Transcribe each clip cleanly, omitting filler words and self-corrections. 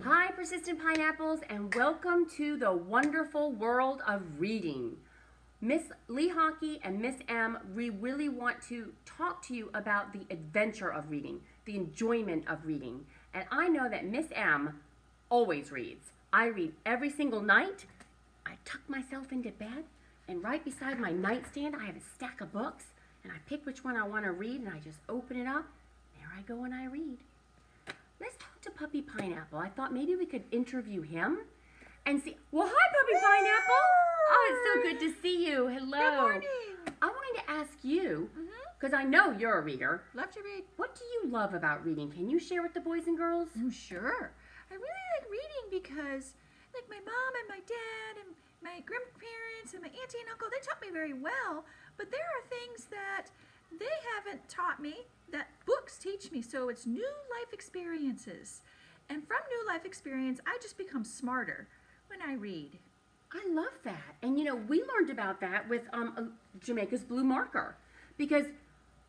Hi, Persistent Pineapples, and welcome to the wonderful world of reading. Miss Lee Hockey and Miss M, we really want to talk to you about the adventure of reading, the enjoyment of reading. And I know that Miss M always reads. I read every single night. I tuck myself into bed, and right beside my nightstand, I have a stack of books, and I pick which one I want to read, and I just open it up. There I go and I read. Let's talk to Puppy Pineapple. I thought maybe we could interview him and see. Well, hi, Puppy Pineapple. Oh, it's so good to see you. Hello. Good morning. I wanted to ask you, because I know you're a reader, Love to read. what do you love about reading? Can you share with the boys and girls? Sure. I really like reading because, like, my mom and my dad and my grandparents and my auntie and uncle, they taught me very well. But there are things that they haven't taught me that books teach me. So it's new life experiences. And from new life experience, I just become smarter when I read. I love that. And we learned about that with Jamaica's Blue Marker, because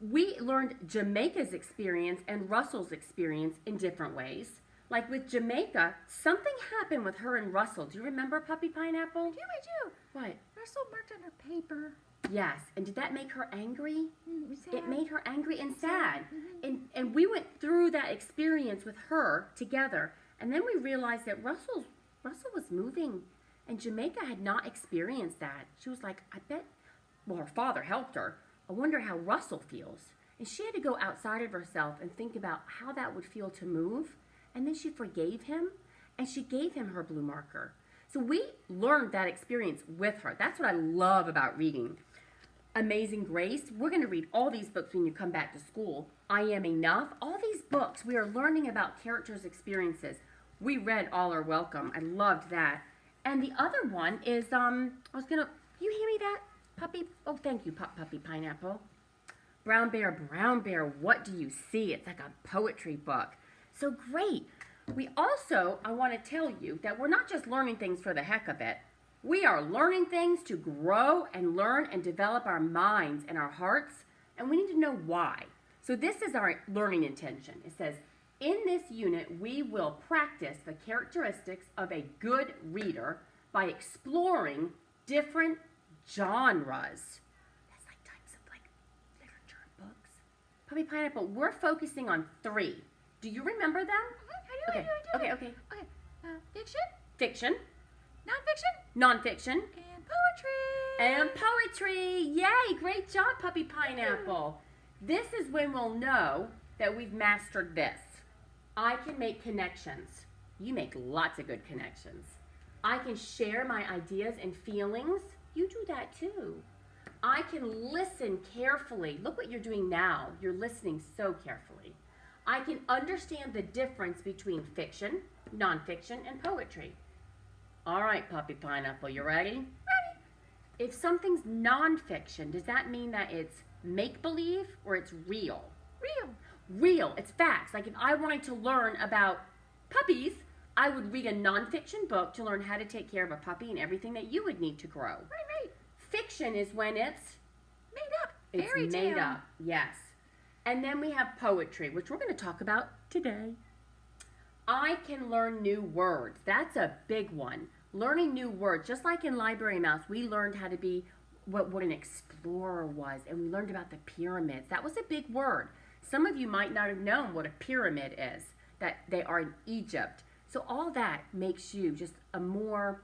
we learned Jamaica's experience and Russell's experience in different ways. Like with Jamaica, something happened with her and Russell. Do you remember, Puppy Pineapple? Yeah, I do. What? Russell marked on her paper. Yes. And did that make her angry? Sad. It made her angry and sad. Mhm. And we went through that experience with her together. And then we realized that Russell was moving, and Jamaica had not experienced that. She was like, I bet, well, her father helped her. I wonder how Russell feels. And she had to go outside of herself and think about how that would feel to move. And then she forgave him, and she gave him her blue marker. So we learned that experience with her. That's what I love about reading. Amazing Grace. We're going to read all these books when you come back to school. I Am Enough. All these books, we are learning about characters' experiences. We read All Are Welcome. I loved that. And the other one is, you hear me that, Puppy? Oh, thank you, Puppy Pineapple. Brown Bear, what do you see? It's like a poetry book. So great. I want to tell you that we're not just learning things for the heck of it. We are learning things to grow and learn and develop our minds and our hearts, and we need to know why. So this is our learning intention. It says, in this unit, we will practice the characteristics of a good reader by exploring different genres. That's like types of literature and books. Puppy Pineapple, we're focusing on 3. Do you remember them? I do. Okay. Okay. Fiction, Fiction, nonfiction, nonfiction, and poetry. and poetry. Yay, great job, Puppy Pineapple. This is when we'll know that we've mastered this. I can make connections. You make lots of good connections. I can share my ideas and feelings. You do that too. I can listen carefully. Look what you're doing now. You're listening so carefully. I can understand the difference between fiction, nonfiction, and poetry. All right, Puppy Pineapple, you ready? Ready. If something's nonfiction, does that mean that it's make-believe or it's real? Real. Real, it's facts. Like if I wanted to learn about puppies, I would read a nonfiction book to learn how to take care of a puppy and everything that you would need to grow. Right. Fiction is when it's Made up. It's Fairy made tale. up, yes. And then we have poetry, which we're going to talk about today. I can learn new words. That's a big one. Learning new words, just like in Library Mouse, we learned how to be what an explorer was, and we learned about the pyramids. That was a big word. Some of you might not have known what a pyramid is, that they are in Egypt. So all that makes you just a more,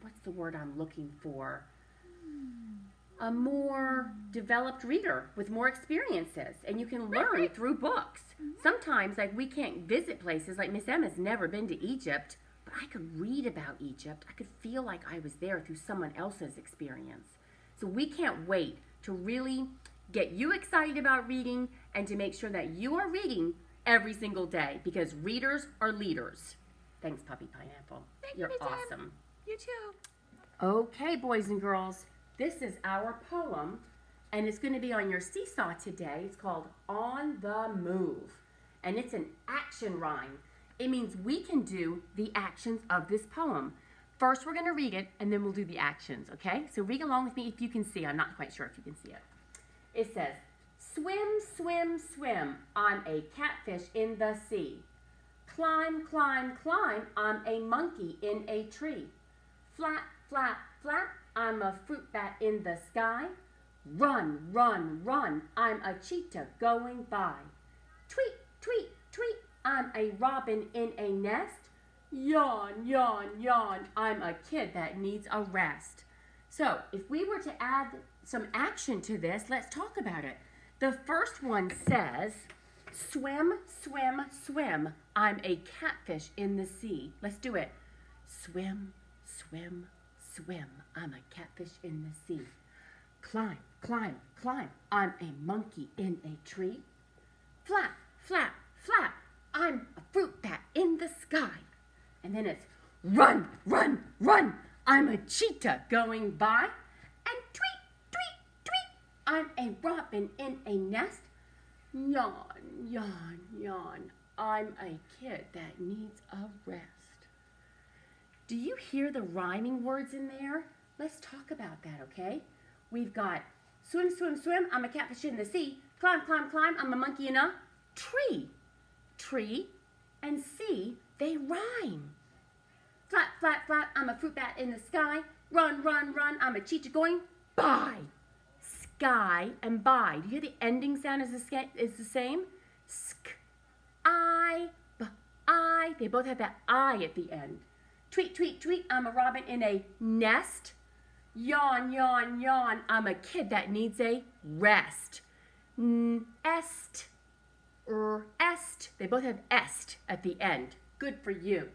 what's the word I'm looking for? A more developed reader with more experiences, and you can learn through books. Sometimes, like, we can't visit places, like Miss Emma's never been to Egypt, but I could read about Egypt. I could feel like I was there through someone else's experience. So we can't wait to really get you excited about reading and to make sure that you are reading every single day, because readers are leaders. Thanks, Puppy Pineapple. Thank you, You're Miss Em. awesome. You too. Okay, boys and girls, this is our poem, and it's going to be on your seesaw today. It's called On the Move, and it's an action rhyme. It means we can do the actions of this poem. First, we're going to read it, and then we'll do the actions, okay? So read along with me if you can see. I'm not quite sure if you can see it. It says, swim, swim, swim, I'm a catfish in the sea. climb, climb, climb, I'm a monkey in a tree. Flap, flap, flap, I'm a fruit bat in the sky. Run, run, run, I'm a cheetah going by. Tweet, tweet, tweet, I'm a robin in a nest. Yawn, yawn, yawn, I'm a kid that needs a rest. So, if we were to add some action to this, let's talk about it. The first one says, swim, swim, swim, I'm a catfish in the sea. Let's do it. Swim, swim, swim, I'm a catfish in the sea. Climb, climb, climb, I'm a monkey in a tree. Flap, flap, flap, I'm a fruit bat in the sky. And then it's run, run, run, I'm a cheetah going by. And tweet, tweet, tweet, I'm a robin in a nest. Yawn, yawn, yawn, I'm a kid that needs a rest. Do you hear the rhyming words in there? Let's talk about that, okay? We've got swim, swim, swim, I'm a catfish in the sea. Climb, climb, climb, I'm a monkey in a tree. Tree and sea, they rhyme. Flap, flap, flap, I'm a fruit bat in the sky. Run, run, run, I'm a cheetah going by. Sky and by. Do you hear the ending sound is the same? Sk, I, b, I. They both have that I at the end. Tweet, tweet, tweet, I'm a robin in a nest. Yawn, yawn, yawn, I'm a kid that needs a rest. Est, est. They both have est at the end. Good for you.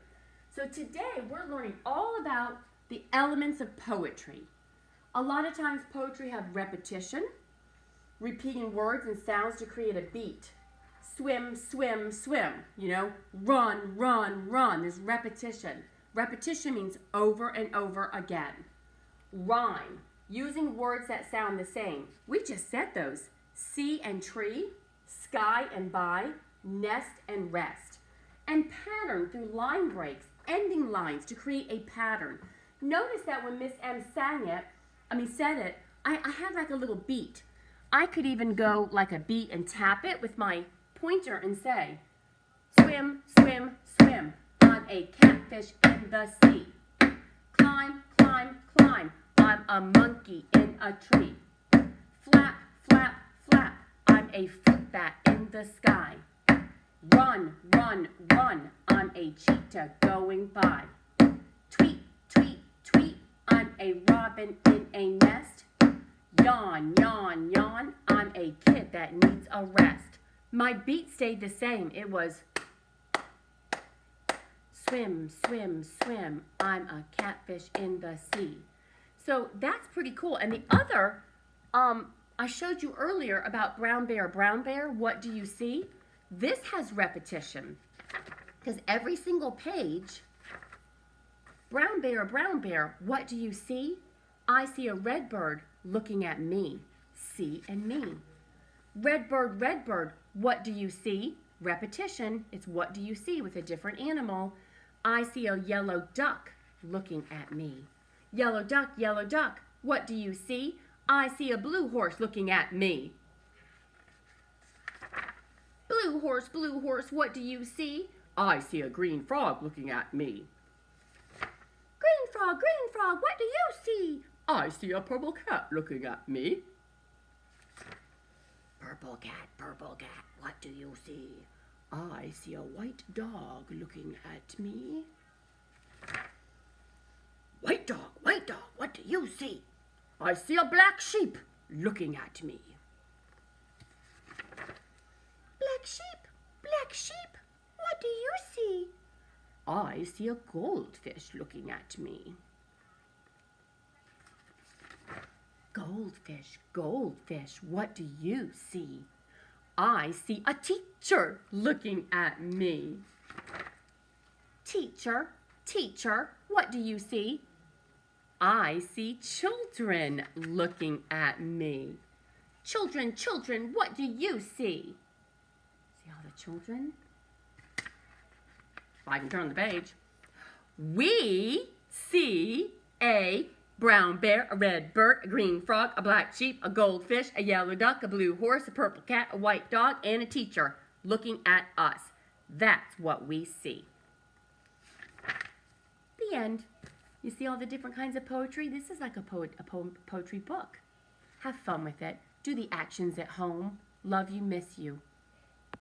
So today we're learning all about the elements of poetry. A lot of times poetry have repetition, repeating words and sounds to create a beat. Swim, swim, swim, run, run, run. There's repetition. Repetition means over and over again. Rhyme, using words that sound the same. We just said those. Sea and tree, sky and by, nest and rest. And pattern through line breaks, ending lines to create a pattern. Notice that when Miss M said it, I had like a little beat. I could even go like a beat and tap it with my pointer and say, swim, swim, swim, I'm a catfish in the sea. Climb, climb, climb, I'm a monkey in a tree. Flap, flap, flap, I'm a fruit bat in the sky. Run, run, run, I'm a cheetah going by. Tweet, tweet, tweet, I'm a robin in a nest. Yawn, yawn, yawn, I'm a kid that needs a rest. My beat stayed the same. It was swim, swim, swim, I'm a catfish in the sea. So that's pretty cool. And the other, I showed you earlier about brown bear, what do you see? This has repetition because every single page, brown bear, what do you see? I see a red bird looking at me. See and me. Red bird, what do you see? Repetition. It's what do you see with a different animal. I see a yellow duck looking at me. Yellow duck, what do you see? I see a blue horse looking at me. Blue horse, what do you see? I see a green frog looking at me. Green frog, what do you see? I see a purple cat looking at me. Purple cat, what do you see? I see a white dog looking at me. White dog, what do you see? I see a black sheep looking at me. Black sheep, what do you see? I see a goldfish looking at me. Goldfish, what do you see? I see a teacher looking at me. Teacher, what do you see? I see children looking at me. Children, what do you see? See all the children? I can turn the page. We see a brown bear, a red bird, a green frog, a black sheep, a goldfish, a yellow duck, a blue horse, a purple cat, a white dog, and a teacher looking at us. That's what we see. The end. You see all the different kinds of poetry? This is like a poetry book. Have fun with it. Do the actions at home. Love you, miss you.